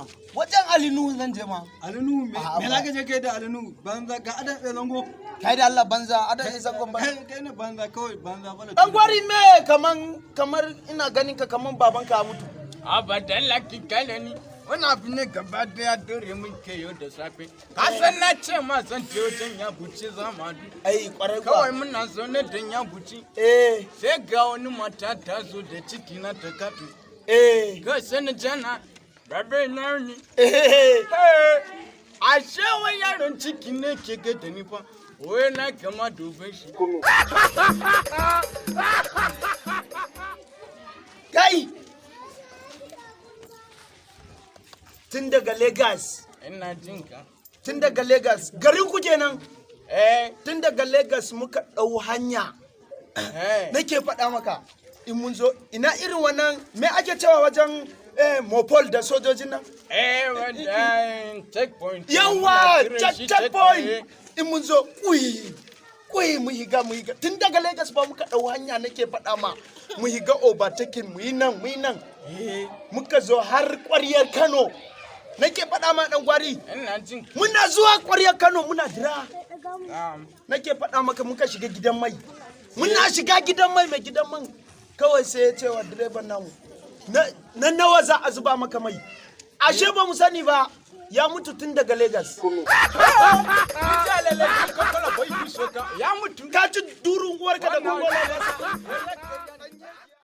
mota wajen Alinu zan je ma. Alinu me za ka je kai da Alinu banza ga adan ɗan zango. Kai da Allah banza adan ɗan zangon ba. Kai ne banza kawai banza bala. Dan gwari me kamar ina ganin ka kaman babanka ya mutu. Abadan laki kale ni. Wani abu ne gaba daya dore min ke yau da safe. Ka san na ce ma zan je wajen ya buci zamani. Ai kwarai kwa. Kawai muna zaune da ya buci. Sai ga wani mata ta zo da ciki na ta kafe. Ga sani jana babe na ni. Ashe wai yaron ciki ne ke ga da ni fa. Wai na kama dobe shi. Kai! Tun daga Lagos. Ina jin ka. Tun daga Lagos. Garin ku kenan? Tun daga Lagos muka ɗau hanya. Nake faɗa maka. In mun zo, ina irin wannan me ake cewa wajen Mopol da sojojin nan? Wajen checkpoint. Yawa! Checkpoint! In mun zo, kuyi mu higa. Tun daga Lagos ba muka ɗau hanya nake faɗa ma. Mu higa overtaking mu yi nan. Muka zo har ƙwaryar Kano. Nake faɗa ma ɗan gwari. Muna zuwa ƙwaryar Kano muna jira. Nake faɗa maka muka shiga gidan mai. Muna shiga gidan mai mai gidan man. Kawai sai ya ce wa direban namu. Na nawa za a zuba maka mai. Ashe ba mu sani ba. Ya mutu tun daga Lagos. Ya mutu. Ka ci durun uwarka da gongola.